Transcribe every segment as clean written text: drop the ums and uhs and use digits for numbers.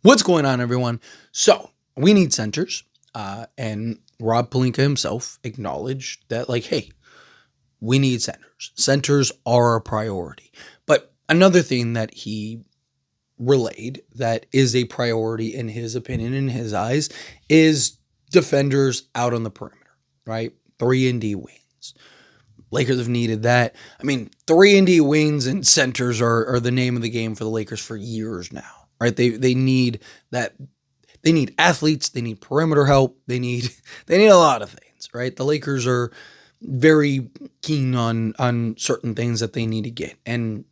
What's going on, everyone? So we need centers, and Rob Pelinka himself acknowledged that, like, hey, we need centers. Centers are a priority. But another thing that he relayed that is a priority in his opinion, in his eyes, is defenders out on the perimeter, right? 3-and-D wings. Lakers have needed that. I mean, 3-and-D wings and centers are the name of the game for the Lakers for years now, right? They need that. They need athletes. They need perimeter help. They need a lot of things, right? The Lakers are very keen on certain things that they need to get. And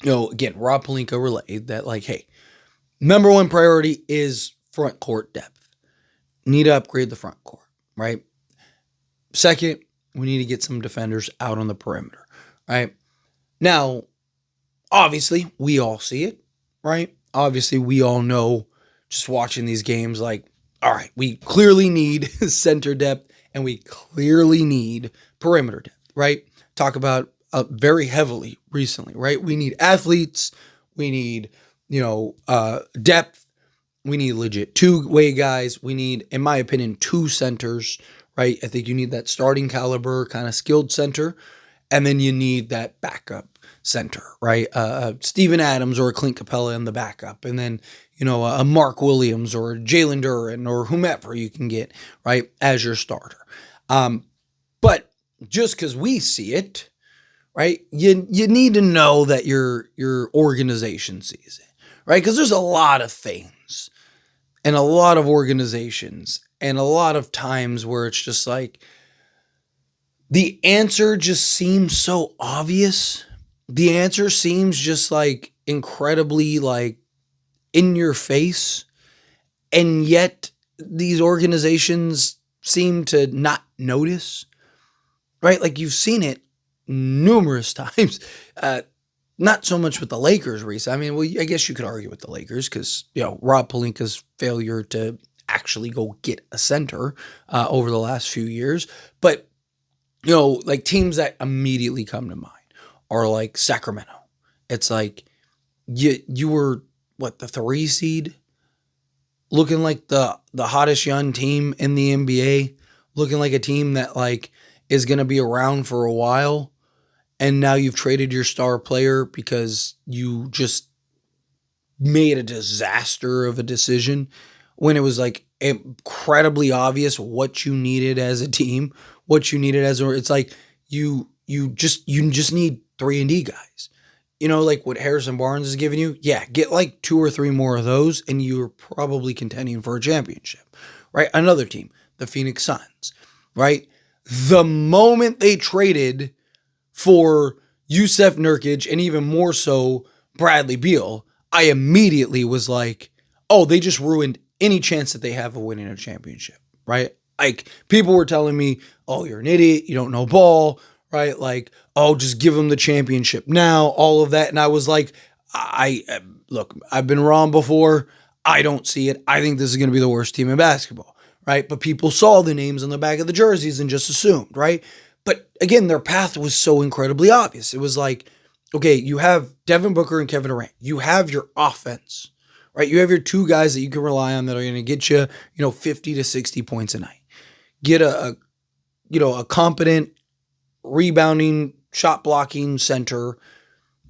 again, Rob Pelinka relayed that, like, hey, number one priority is front court depth. Need to upgrade the front court, right? Second, we need to get some defenders out on the perimeter, right? Now, obviously, we all see it, right? Obviously, we all know just watching these games, like, all right, we clearly need center depth and we clearly need perimeter depth, right? Talk about very heavily recently, right? We need athletes. We need, depth. We need legit two-way guys. We need, in my opinion, two centers, right? I think you need that starting caliber kind of skilled center, and then you need that backup center, right? Steven Adams or a Clint Capella in the backup, and then a Mark Williams or a Jalen Duren or whomever you can get, right, as your starter. But just because we see it, right, you need to know that your organization sees it, right? Because there's a lot of things and a lot of organizations and a lot of times where it's just like the answer just seems so obvious. The answer seems just like incredibly like in your face. And yet these organizations seem to not notice, right? Like you've seen it numerous times. Not so much with the Lakers recently. I mean, well, I guess you could argue with the Lakers because, Rob Pelinka's failure to actually go get a center over the last few years. But, like teams that immediately come to mind are like Sacramento. It's like you were, the 3 seed? Looking like the hottest young team in the NBA. Looking like a team that like is going to be around for a while. And now you've traded your star player because you just made a disaster of a decision when it was like incredibly obvious what you needed as a team, what you needed it's like you just need 3-and-D guys. Like what Harrison Barnes is giving you. Yeah, get like 2 or 3 more of those and you're probably contending for a championship, right? Another team, the Phoenix Suns, right? The moment they traded for Yusef Nurkic and even more so Bradley Beal, I immediately was like, oh, they just ruined any chance that they have of winning a championship, right? Like people were telling me, oh, you're an idiot. You don't know ball, right? Like, oh, just give them the championship now, all of that. And I was like, look, I've been wrong before. I don't see it. I think this is going to be the worst team in basketball, right? But people saw the names on the back of the jerseys and just assumed, right? But again, their path was so incredibly obvious. It was like, okay, you have Devin Booker and Kevin Durant. You have your offense, right? You have your 2 guys that you can rely on that are going to get you, 50 to 60 points a night. Get a competent rebounding, shot blocking center.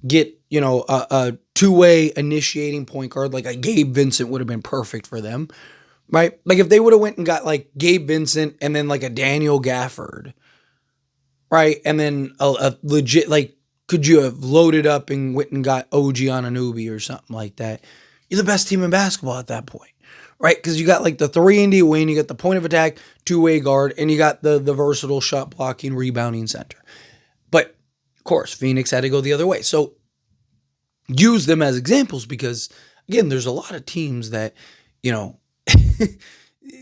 Get, a 2-way initiating point guard like a Gabe Vincent would have been perfect for them, right? Like if they would have went and got like Gabe Vincent and then like a Daniel Gafford, right? And then a legit, like, could you have loaded up and went and got OG Anunoby or something like that? You're the best team in basketball at that point, right? Because you got like the 3-and-D wing, you got the point of attack, 2-way guard, and you got the versatile shot blocking, rebounding center. But of course, Phoenix had to go the other way. So use them as examples because, again, there's a lot of teams that,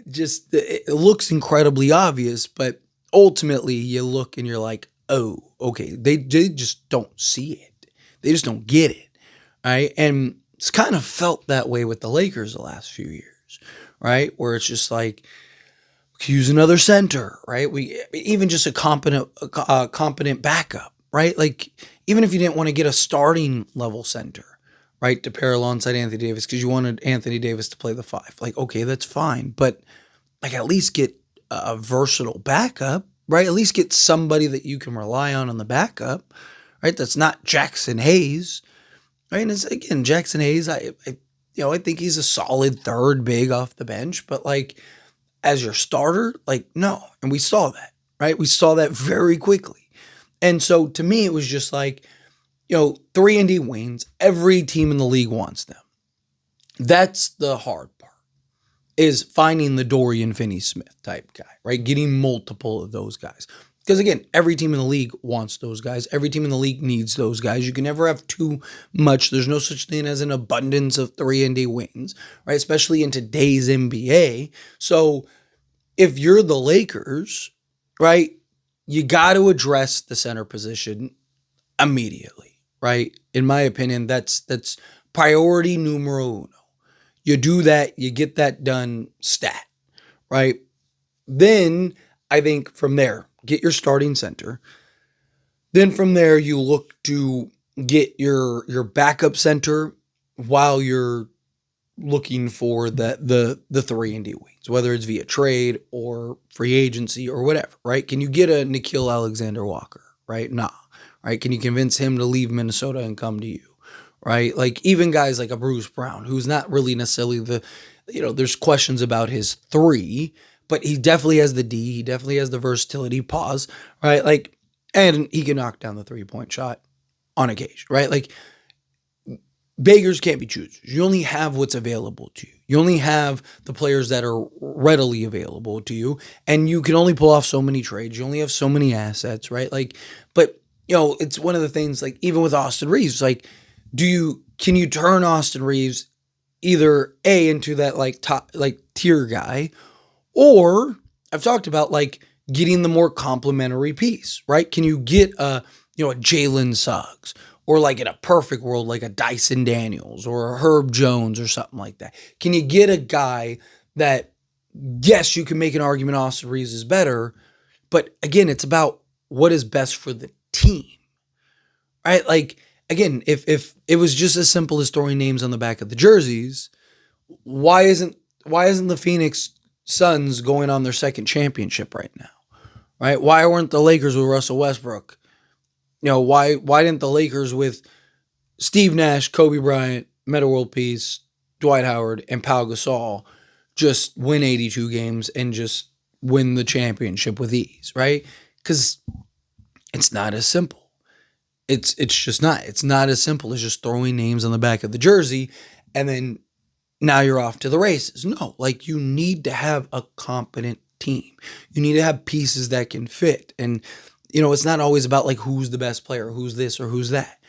just it looks incredibly obvious, but ultimately you look and you're like, oh, okay, they just don't see it. They just don't get it, right? And it's kind of felt that way with the Lakers the last few years, right? Where it's just like, use another center, right? We even just a competent backup, right? Like even if you didn't want to get a starting level center, right, to pair alongside Anthony Davis because you wanted Anthony Davis to play the 5. Like, okay, that's fine, but like at least get a versatile backup, right? At least get somebody that you can rely on the backup, right? That's not Jackson Hayes, right? And it's, again, Jackson Hayes, I think he's a solid third big off the bench, but like as your starter, like no. And we saw that, right? We saw that very quickly. And so to me, it was just like, 3-and-D wings. Every team in the league wants them. That's the hard part, is finding the Dorian Finney-Smith type guy, right? Getting multiple of those guys. Because again, every team in the league wants those guys. Every team in the league needs those guys. You can never have too much. There's no such thing as an abundance of 3-and-D wings, right? Especially in today's NBA. So if you're the Lakers, right, you got to address the center position immediately, right? In my opinion, that's priority numero uno. You do that, you get that done, stat, right? Then I think from there, get your starting center. Then from there, you look to get your backup center while you're looking for the 3-and-D wings, whether it's via trade or free agency or whatever, right? Can you get a Nickeil Alexander-Walker, right? Nah, right? Can you convince him to leave Minnesota and come to you, right? Like even guys like a Bruce Brown, who's not really necessarily there's questions about his 3, but he definitely has the D. He definitely has the versatility, pause, right? Like, and he can knock down the 3-point shot on occasion, right? Like, beggars can't be choosers. You only have what's available to you. You only have the players that are readily available to you, and you can only pull off so many trades. You only have so many assets, right? Like, but it's one of the things. Like even with Austin Reeves, like, can you turn Austin Reeves either into that like top like tier guy, or I've talked about like getting the more complementary piece, right? Can you get a Jalen Suggs? Or like in a perfect world, like a Dyson Daniels or a Herb Jones or something like that. Can you get a guy that, yes, you can make an argument Austin Reeves is better, but again, it's about what is best for the team, right? Like, again, if it was just as simple as throwing names on the back of the jerseys, why isn't the Phoenix Suns going on their second championship right now, right? Why weren't the Lakers with Russell Westbrook? Why didn't the Lakers with Steve Nash, Kobe Bryant, Metta World Peace, Dwight Howard, and Pau Gasol just win 82 games and just win the championship with ease, right? Because it's not as simple. It's just not. It's not as simple as just throwing names on the back of the jersey and then now you're off to the races. No, like you need to have a competent team. You need to have pieces that can fit. And it's not always about like who's the best player, who's this or who's that.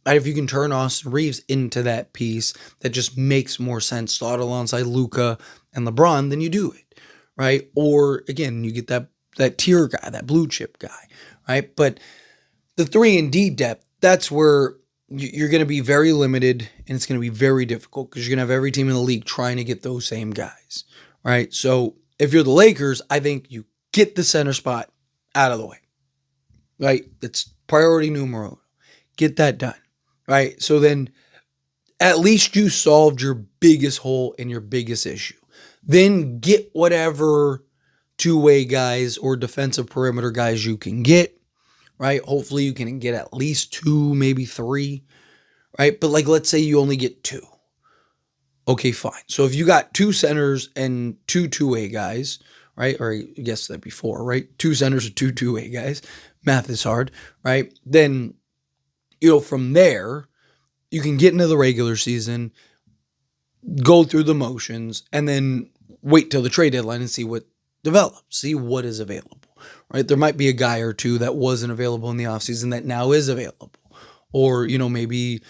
Right? If you can turn Austin Reeves into that piece that just makes more sense, slot alongside Luka and LeBron, then you do it, right? Or again, you get that tier guy, that blue chip guy, right? But the 3-and-D depth, that's where you're going to be very limited, and it's going to be very difficult because you're going to have every team in the league trying to get those same guys, right? So if you're the Lakers, I think you get the center spot out of the way. Right? It's priority numero uno. Get that done. Right? So then at least you solved your biggest hole and your biggest issue. Then get whatever two-way guys or defensive perimeter guys you can get. Right? Hopefully you can get at least 2, maybe 3. Right? But like let's say you only get 2. Okay, fine. So if you got 2 centers and 2 two-way guys, right? Or I guess that'd be 4, right? 2 centers and 2 two-way guys. Math is hard, right? Then, from there, you can get into the regular season, go through the motions, and then wait till the trade deadline and see what develops, see what is available, right? There might be a guy or two that wasn't available in the offseason that now is available. Or, maybe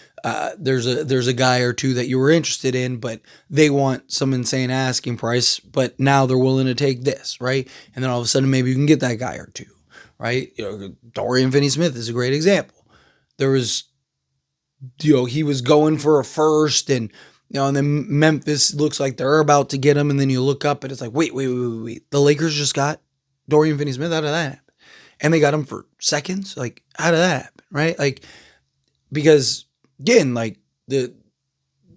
there's a guy or two that you were interested in, but they want some insane asking price, but now they're willing to take this, right? And then all of a sudden, maybe you can get that guy or two. Right? Dorian Finney-Smith is a great example. There was, he was going for a first and then Memphis looks like they're about to get him. And then you look up and it's like, wait. The Lakers just got Dorian Finney-Smith. How did that happen? And they got him for seconds. Like, how did that happen? Right? Like, because again, like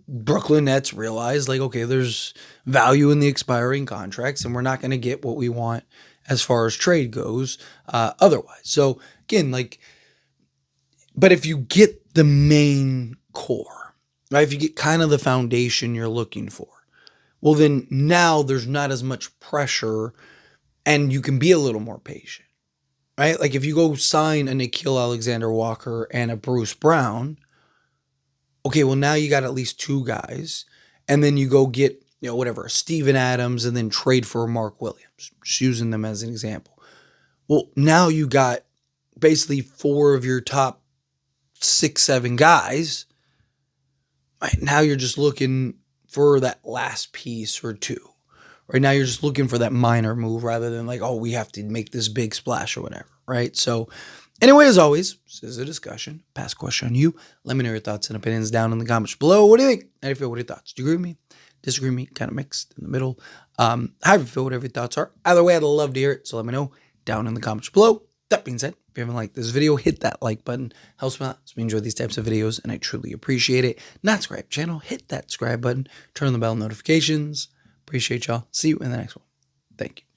Brooklyn Nets realized, like, okay, there's value in the expiring contracts, and we're not going to get what we want as far as trade goes otherwise. So, again, like, but if you get the main core, right, if you get kind of the foundation you're looking for, well, then now there's not as much pressure and you can be a little more patient, right? Like if you go sign a Nickeil Alexander-Walker and a Bruce Brown, okay, well, now you got at least two guys. And then you go get, whatever, Steven Adams and then trade for Mark Williams, just using them as an example. Well, now you got basically four of your top 6, 7 guys. Right now you're just looking for that last piece or two. Right now you're just looking for that minor move rather than like, oh, we have to make this big splash or whatever, right? So anyway, as always, this is a discussion. Pass a question on you. Let me know your thoughts and opinions down in the comments below. What do you think? How do you feel? What are your thoughts? Do you agree with me? Disagree with me? Kind of mixed in the middle. How do you feel? Whatever your thoughts are. Either way, I'd love to hear it. So let me know down in the comments below. That being said, if you haven't liked this video, hit that like button. Helps me out. So we enjoy these types of videos and I truly appreciate it. Not subscribe channel, hit that subscribe button. Turn on the bell notifications. Appreciate y'all. See you in the next one. Thank you.